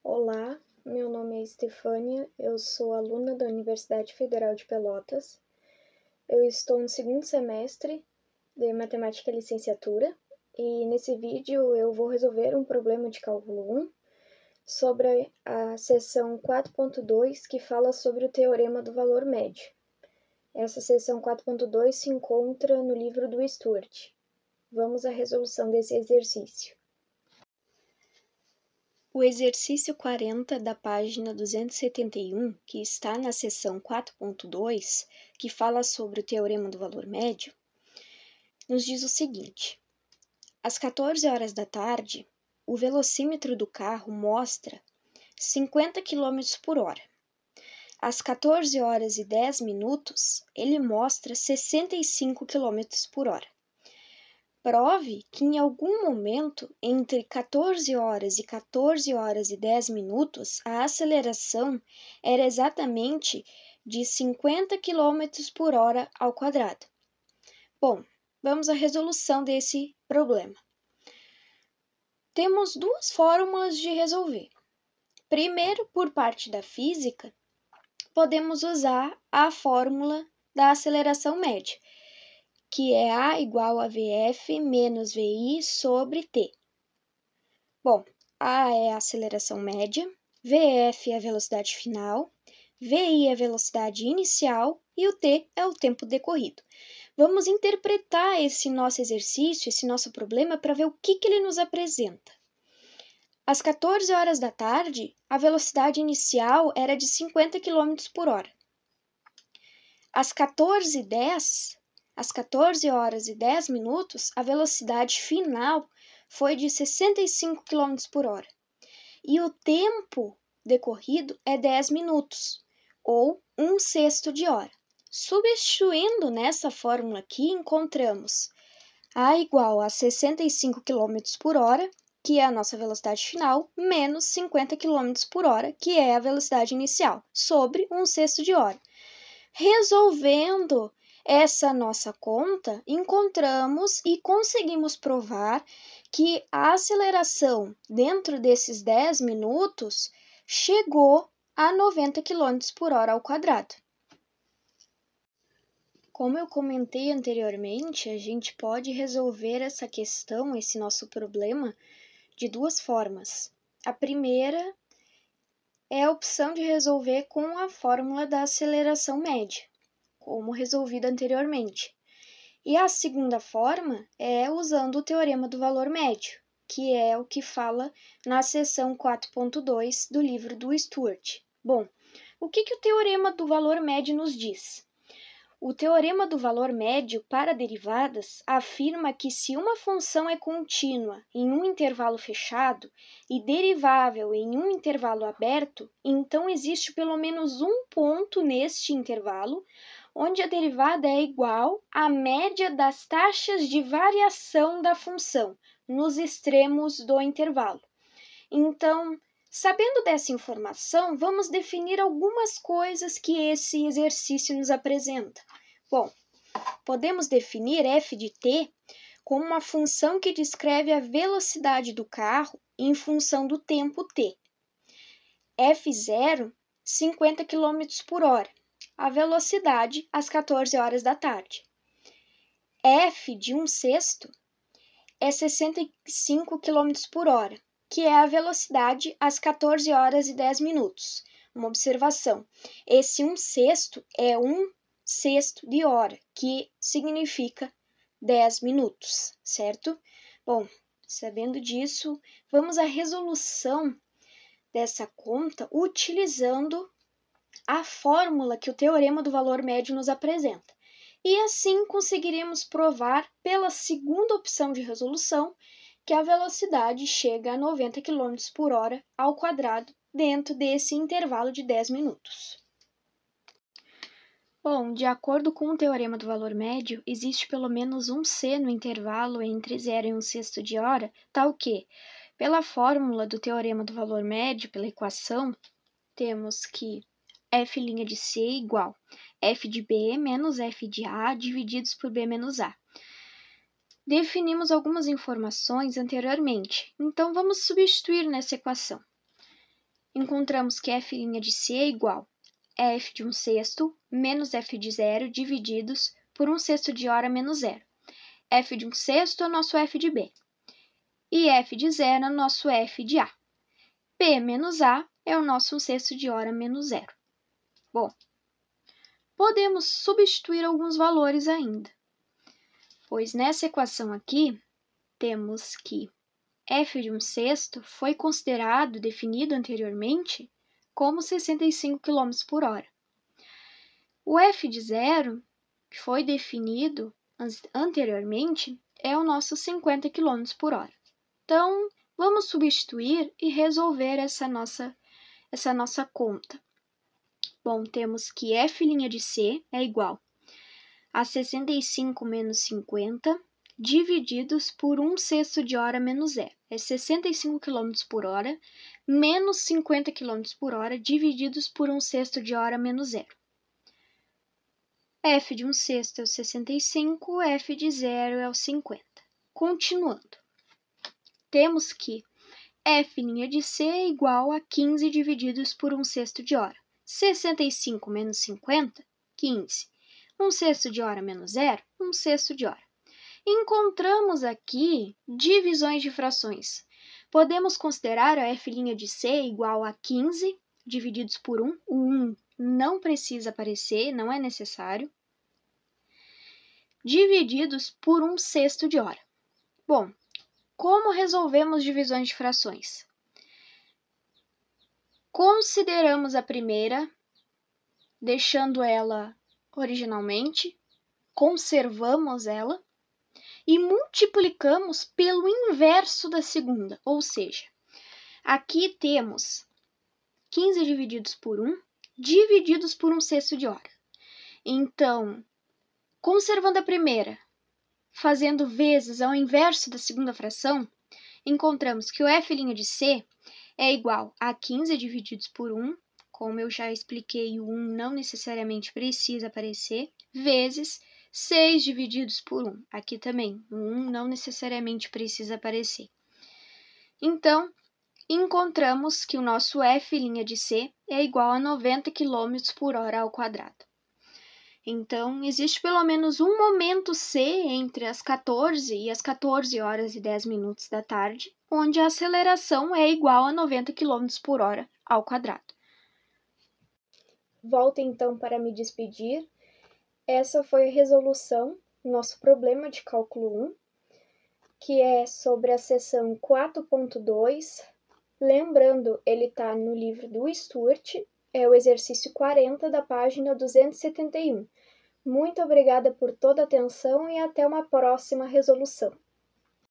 Olá, meu nome é Estefânia, eu sou aluna da Universidade Federal de Pelotas. Eu estou no segundo semestre de Matemática e Licenciatura e nesse vídeo eu vou resolver um problema de cálculo 1 sobre a seção 4.2 que fala sobre o Teorema do Valor Médio. Essa seção 4.2 se encontra no livro do Stuart. Vamos à resolução desse exercício. O exercício 40 da página 271, que está na seção 4.2, que fala sobre o Teorema do Valor Médio, nos diz o seguinte: às 14 horas da tarde, o velocímetro do carro mostra 50 km por hora. Às 14 horas e 10 minutos, ele mostra 65 km por hora. Prove que em algum momento entre 14 horas e 14 horas e 10 minutos, a aceleração era exatamente de 50 km por hora ao quadrado. Bom, vamos à resolução desse problema. Temos duas fórmulas de resolver. Primeiro, por parte da física, podemos usar a fórmula da aceleração média, que é A igual a VF menos VI sobre T. Bom, A é a aceleração média, VF é a velocidade final, VI é a velocidade inicial e o T é o tempo decorrido. Vamos interpretar esse nosso exercício, esse nosso problema, para ver o que ele nos apresenta. Às 14 horas da tarde, a velocidade inicial era de 50 km por hora. Às 14h10, às 14 horas e 10 minutos, a velocidade final foi de 65 km por hora. E o tempo decorrido é 10 minutos, ou 1/6 de hora. Substituindo nessa fórmula aqui, encontramos A igual a 65 km por hora, que é a nossa velocidade final, menos 50 km por hora, que é a velocidade inicial, sobre 1/6 de hora. Resolvendo essa nossa conta, encontramos e conseguimos provar que a aceleração dentro desses 10 minutos chegou a 90 km por hora ao quadrado. Como eu comentei anteriormente, a gente pode resolver essa questão, esse nosso problema, de duas formas. A primeira é a opção de resolver com a fórmula da aceleração média, como resolvido anteriormente. E a segunda forma é usando o Teorema do Valor Médio, que é o que fala na seção 4.2 do livro do Stuart. Bom, o que o Teorema do Valor Médio nos diz? O Teorema do Valor Médio para derivadas afirma que se uma função é contínua em um intervalo fechado e derivável em um intervalo aberto, então existe pelo menos um ponto neste intervalo onde a derivada é igual à média das taxas de variação da função nos extremos do intervalo. Então, sabendo dessa informação, vamos definir algumas coisas que esse exercício nos apresenta. Bom, podemos definir f de t como uma função que descreve a velocidade do carro em função do tempo t. f0, 50 km por hora, a velocidade às 14 horas da tarde. f de 1/6 é 65 km por hora, que é a velocidade às 14 horas e 10 minutos. Uma observação, esse 1/6 é 1/6 de hora, que significa 10 minutos, certo? Bom, sabendo disso, vamos à resolução dessa conta utilizando a fórmula que o Teorema do Valor Médio nos apresenta. E assim conseguiremos provar pela segunda opção de resolução que a velocidade chega a 90 km por hora ao quadrado dentro desse intervalo de 10 minutos. Bom, de acordo com o Teorema do Valor Médio, existe pelo menos um C no intervalo entre 0 e 1/6 de hora, tal que, pela fórmula do Teorema do Valor Médio, pela equação, temos que f' de C igual f de B menos f de A divididos por B menos A. Definimos algumas informações anteriormente, então vamos substituir nessa equação. encontramos que f' de C é igual a f de 1/6 menos f de 0 divididos por 1/6 de hora menos 0. F de 1/6 é o nosso f de B. E f de 0 é o nosso f de A. P menos A é o nosso 1/6 de hora menos 0. Bom, podemos substituir alguns valores ainda, pois nessa equação aqui, temos que f de 1/6 foi considerado, definido anteriormente, como 65 km por hora. O f de 0, que foi definido anteriormente, é o nosso 50 km por hora. Então, vamos substituir e resolver essa nossa conta. Bom, temos que f' de C é igual a 65 menos 50 divididos por 1/6 de hora menos 0. É 65 km por hora menos 50 km por hora divididos por 1/6 de hora menos 0. F de 1/6 é o 65, f de 0 é o 50. Continuando, temos que f' de C é igual a 15 divididos por 1/6 de hora. 65 menos 50, 15. 1/6 de hora menos 0, 1/6 de hora. Encontramos aqui divisões de frações. Podemos considerar a f' de C igual a 15 divididos por 1. O 1 não precisa aparecer, não é necessário. Divididos por 1/6 de hora. Bom, como resolvemos divisões de frações? Consideramos a primeira, deixando ela originalmente, conservamos ela e multiplicamos pelo inverso da segunda, ou seja, aqui temos 15 divididos por 1, divididos por 1/6 de hora. Então, conservando a primeira, fazendo vezes ao inverso da segunda fração, encontramos que o f' de C é igual a 15 divididos por 1, como eu já expliquei, o 1 não necessariamente precisa aparecer, vezes 6 divididos por 1. Aqui também, o 1 não necessariamente precisa aparecer. Então, encontramos que o nosso f' de C é igual a 90 km por hora ao quadrado. Então, existe pelo menos um momento C entre as 14 e as 14 horas e 10 minutos da tarde, onde a aceleração é igual a 90 km por hora ao quadrado. Volto então para me despedir. Essa foi a resolução do nosso problema de cálculo 1, que é sobre a seção 4.2. Lembrando, ele está no livro do Stuart, é o exercício 40 da página 271. Muito obrigada por toda a atenção e até uma próxima resolução.